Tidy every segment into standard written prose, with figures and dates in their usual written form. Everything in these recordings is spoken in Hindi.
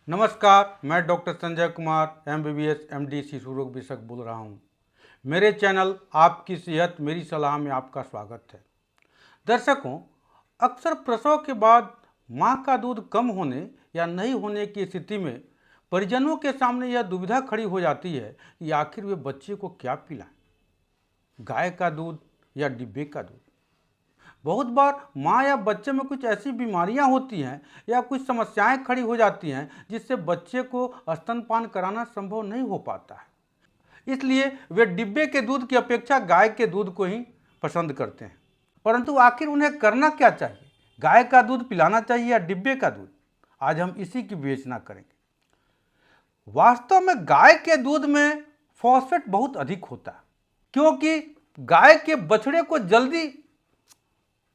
नमस्कार, मैं doctor Sanjay Kumar MBBS MD शिशु रोग विशेषज्ञ बोल रहा हूँ। मेरे चैनल आपकी सेहत मेरी सलाह में आपका स्वागत है। दर्शकों, अक्सर प्रसव के बाद मां का दूध कम होने या नहीं होने की स्थिति में परिजनों के सामने यह दुविधा खड़ी हो जाती है कि आखिर वे बच्चे को क्या पिलाएं, गाय का दूध या डिब्बे का दूध। बहुत बार माँ या बच्चे में कुछ ऐसी बीमारियां होती हैं या कुछ समस्याएं खड़ी हो जाती हैं जिससे बच्चे को स्तनपान कराना संभव नहीं हो पाता है। इसलिए वे डिब्बे के दूध की अपेक्षा गाय के दूध को ही पसंद करते हैं। परंतु आखिर उन्हें करना क्या चाहिए, गाय का दूध पिलाना चाहिए या डिब्बे का दूध? आज हम इसी की विवेचना करेंगे। वास्तव में गाय के दूध में फॉस्फेट बहुत अधिक होता है, क्योंकि गाय के बछड़े को जल्दी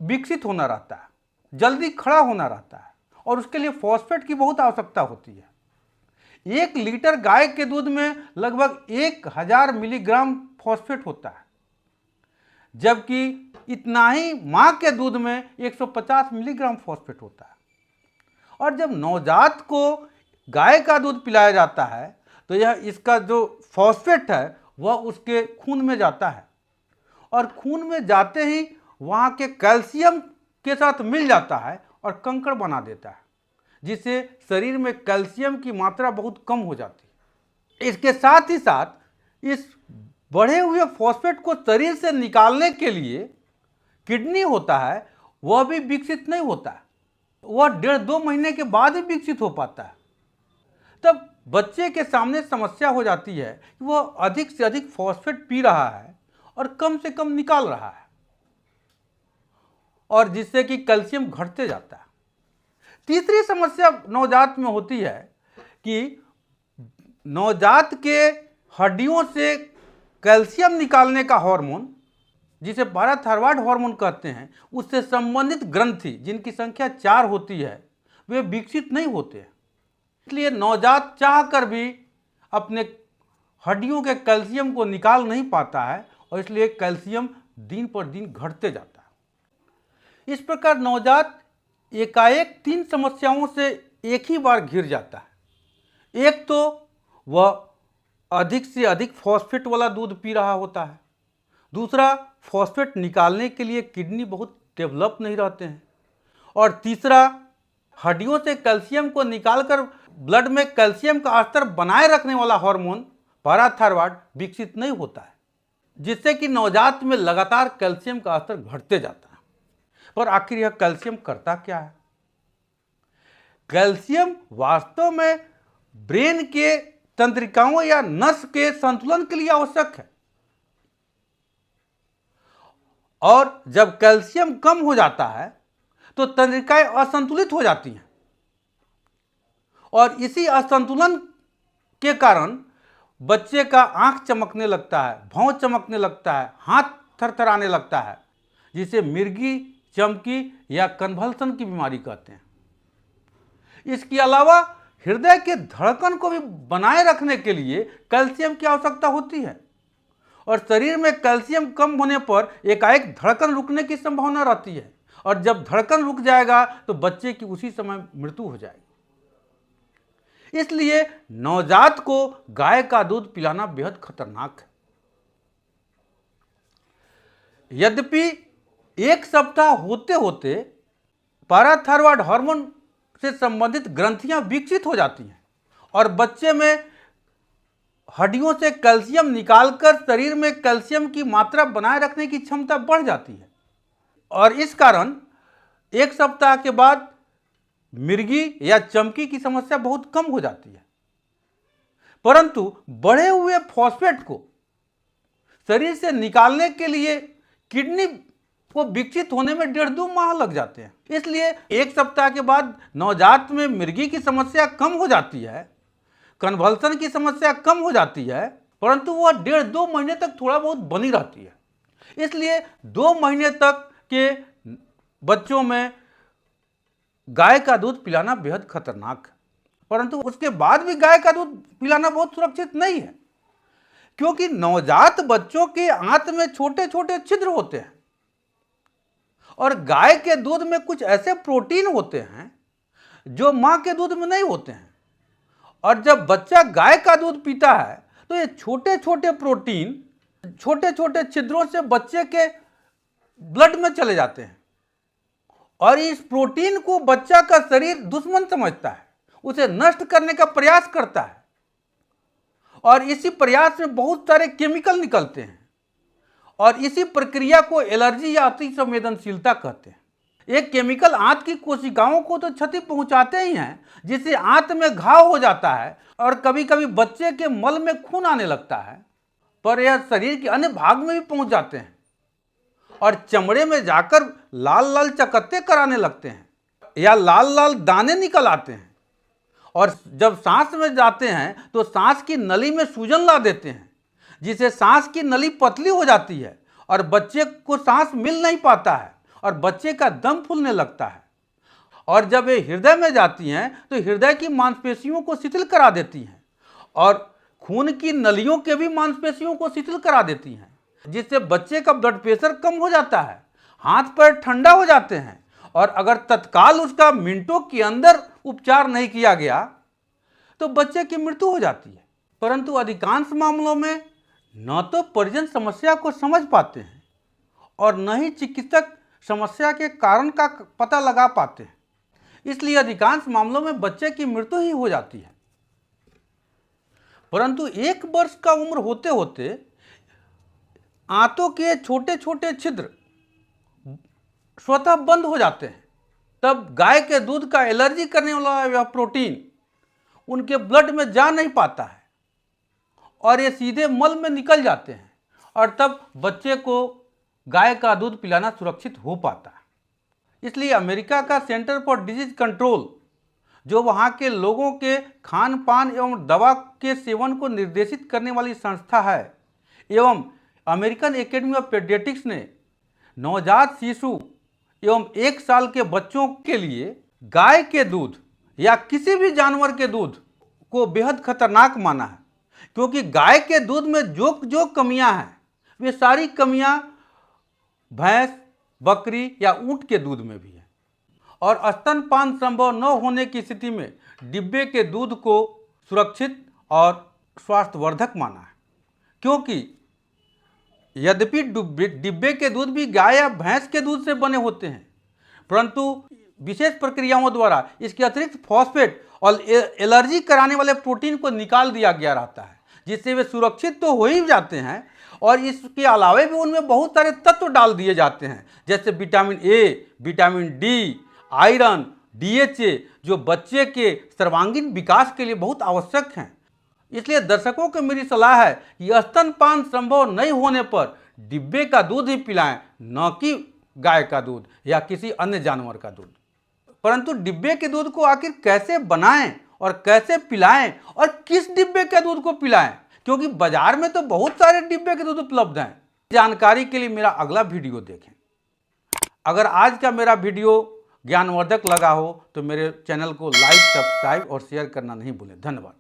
विकसित होना रहता है, जल्दी खड़ा होना रहता है और उसके लिए फॉस्फेट की बहुत आवश्यकता होती है। 1 लीटर गाय के दूध में लगभग 1000 मिलीग्राम फॉस्फेट होता है, जबकि इतना ही मां के दूध में 150 मिलीग्राम फॉस्फेट होता है। और जब नवजात को गाय का दूध पिलाया जाता है तो यह इसका जो फॉस्फेट है वह उसके खून में जाता है और खून में जाते ही वहाँ के कैल्शियम के साथ मिल जाता है और कंकड़ बना देता है, जिससे शरीर में कैल्शियम की मात्रा बहुत कम हो जाती है। इसके साथ ही साथ इस बढ़े हुए फॉस्फेट को शरीर से निकालने के लिए किडनी होता है, वह भी विकसित नहीं होता है। वह 1.5-2 महीने के बाद ही विकसित हो पाता है। तब बच्चे के सामने समस्या हो जाती है कि वह अधिक से अधिक फॉस्फेट पी रहा है और कम से कम निकाल रहा है, और जिससे कि कैल्शियम घटते जाता है। तीसरी समस्या नवजात में होती है कि नवजात के हड्डियों से कैल्शियम निकालने का हार्मोन, जिसे पैराथायरॉयड हार्मोन कहते हैं, उससे संबंधित ग्रंथि, जिनकी संख्या 4 होती है, वे विकसित नहीं होते हैं। इसलिए नवजात चाहकर भी अपने हड्डियों के कैल्शियम को निकाल नहीं पाता है और इसलिए कैल्शियम दिन पर दिन घटते जाता है। इस प्रकार नवजात एकाएक 3 समस्याओं से एक ही बार घिर जाता है। एक तो वह अधिक से अधिक फॉस्फेट वाला दूध पी रहा होता है, दूसरा फॉस्फेट निकालने के लिए किडनी बहुत डेवलप नहीं रहते हैं, और तीसरा हड्डियों से कैल्शियम को निकालकर ब्लड में कैल्शियम का स्तर बनाए रखने वाला हार्मोन पैराथायरॉयड विकसित नहीं होता है, जिससे कि नवजात में लगातार कैल्शियम का स्तर घटते जाता है। पर आखिर यह कैल्शियम करता क्या है? कैल्शियम वास्तव में ब्रेन के तंत्रिकाओं या नस के संतुलन के लिए आवश्यक है, और जब कैल्शियम कम हो जाता है तो तंत्रिकाएं असंतुलित हो जाती हैं, और इसी असंतुलन के कारण बच्चे का आंख चमकने लगता है, भौं चमकने लगता है, हाथ थरथराने लगता है, जिसे मिर्गी चमकी या कन्वल्सन की बीमारी कहते हैं। इसके अलावा हृदय के धड़कन को भी बनाए रखने के लिए कैल्शियम की आवश्यकता होती है, और शरीर में कैल्शियम कम होने पर एकाएक धड़कन रुकने की संभावना रहती है, और जब धड़कन रुक जाएगा तो बच्चे की उसी समय मृत्यु हो जाएगी। इसलिए नवजात को गाय का दूध पिलाना बेहद खतरनाक है। यद्यपि 1 सप्ताह होते होते पैराथायरॉयड हार्मोन से संबंधित ग्रंथियां विकसित हो जाती हैं और बच्चे में हड्डियों से कैल्शियम निकालकर शरीर में कैल्शियम की मात्रा बनाए रखने की क्षमता बढ़ जाती है, और इस कारण 1 सप्ताह के बाद मिर्गी या चमकी की समस्या बहुत कम हो जाती है। परंतु बढ़े हुए फॉस्फेट को शरीर से निकालने के लिए किडनी को विकसित होने में 1.5-2 माह लग जाते हैं। इसलिए 1 सप्ताह के बाद नवजात में मिर्गी की समस्या कम हो जाती है, कन्वल्सन की समस्या कम हो जाती है, परंतु वह 1.5-2 महीने तक थोड़ा बहुत बनी रहती है। इसलिए 2 महीने तक के बच्चों में गाय का दूध पिलाना बेहद खतरनाक है, परंतु उसके बाद भी गाय का दूध पिलाना बहुत सुरक्षित नहीं है, क्योंकि नवजात बच्चों के आंत में छोटे छोटे छिद्र होते हैं, और गाय के दूध में कुछ ऐसे प्रोटीन होते हैं जो मां के दूध में नहीं होते हैं, और जब बच्चा गाय का दूध पीता है तो ये छोटे छोटे प्रोटीन छोटे छोटे छिद्रों से बच्चे के ब्लड में चले जाते हैं और इस प्रोटीन को बच्चा का शरीर दुश्मन समझता है, उसे नष्ट करने का प्रयास करता है और इसी प्रयास में बहुत सारे केमिकल निकलते हैं और इसी प्रक्रिया को एलर्जी या अति संवेदनशीलता कहते हैं। एक केमिकल आंत की कोशिकाओं को तो क्षति पहुंचाते ही हैं, जिससे आंत में घाव हो जाता है और कभी कभी बच्चे के मल में खून आने लगता है, पर यह शरीर के अन्य भाग में भी पहुंच जाते हैं और चमड़े में जाकर लाल लाल चकत्ते कराने लगते हैं या लाल लाल दाने निकल आते हैं और जब सांस में जाते हैं तो सांस की नली में सूजन ला देते हैं, जिससे सांस की नली पतली हो जाती है और बच्चे को सांस मिल नहीं पाता है और बच्चे का दम फूलने लगता है। और जब ये हृदय में जाती हैं तो हृदय की मांसपेशियों को शिथिल करा देती हैं और खून की नलियों के भी मांसपेशियों को शिथिल करा देती हैं, जिससे बच्चे का ब्लड प्रेशर कम हो जाता है, हाथ पैर ठंडा हो जाते हैं और अगर तत्काल उसका मिनटों के अंदर उपचार नहीं किया गया तो बच्चे की मृत्यु हो जाती है। परंतु अधिकांश मामलों में न तो परिजन समस्या को समझ पाते हैं और न ही चिकित्सक समस्या के कारण का पता लगा पाते हैं, इसलिए अधिकांश मामलों में बच्चे की मृत्यु ही हो जाती है। परंतु 1 वर्ष का उम्र होते होते आंतों के छोटे छोटे छिद्र स्वतः बंद हो जाते हैं। तब गाय के दूध का एलर्जी करने वाला यह प्रोटीन उनके ब्लड में जा नहीं पाता है और ये सीधे मल में निकल जाते हैं और तब बच्चे को गाय का दूध पिलाना सुरक्षित हो पाता है। इसलिए अमेरिका का सेंटर फॉर डिजीज कंट्रोल, जो वहाँ के लोगों के खान पान एवं दवा के सेवन को निर्देशित करने वाली संस्था है, एवं अमेरिकन एकेडमी ऑफ पीडियाट्रिक्स ने नवजात शिशु एवं 1 साल के बच्चों के लिए गाय के दूध या किसी भी जानवर के दूध को बेहद खतरनाक माना है, क्योंकि गाय के दूध में जो जो कमियां हैं वे सारी कमियां भैंस, बकरी या ऊंट के दूध में भी है। और स्तनपान संभव न होने की स्थिति में डिब्बे के दूध को सुरक्षित और स्वास्थ्यवर्धक माना है, क्योंकि यद्यपि डिब्बे के दूध भी गाय या भैंस के दूध से बने होते हैं, परंतु विशेष प्रक्रियाओं द्वारा इसके अतिरिक्त फॉस्फेट और एलर्जी कराने वाले प्रोटीन को निकाल दिया गया रहता है, जिससे वे सुरक्षित तो हो ही जाते हैं और इसके अलावे भी उनमें बहुत सारे तत्व डाल दिए जाते हैं, जैसे vitamin A, vitamin D, iron, DHA, जो बच्चे के सर्वांगीण विकास के लिए बहुत आवश्यक हैं। इसलिए दर्शकों को मेरी सलाह है कि स्तनपान संभव नहीं होने पर डिब्बे का दूध ही पिलाएं, न कि गाय का दूध या किसी अन्य जानवर का दूध। परंतु डिब्बे के दूध को आखिर कैसे बनाएं और कैसे पिलाएं और किस डिब्बे के दूध को पिलाएं, क्योंकि बाजार में तो बहुत सारे डिब्बे के दूध उपलब्ध हैं। जानकारी के लिए मेरा अगला वीडियो देखें। अगर आज का मेरा वीडियो ज्ञानवर्धक लगा हो तो मेरे चैनल को लाइक, सब्सक्राइब और शेयर करना नहीं भूलें। धन्यवाद।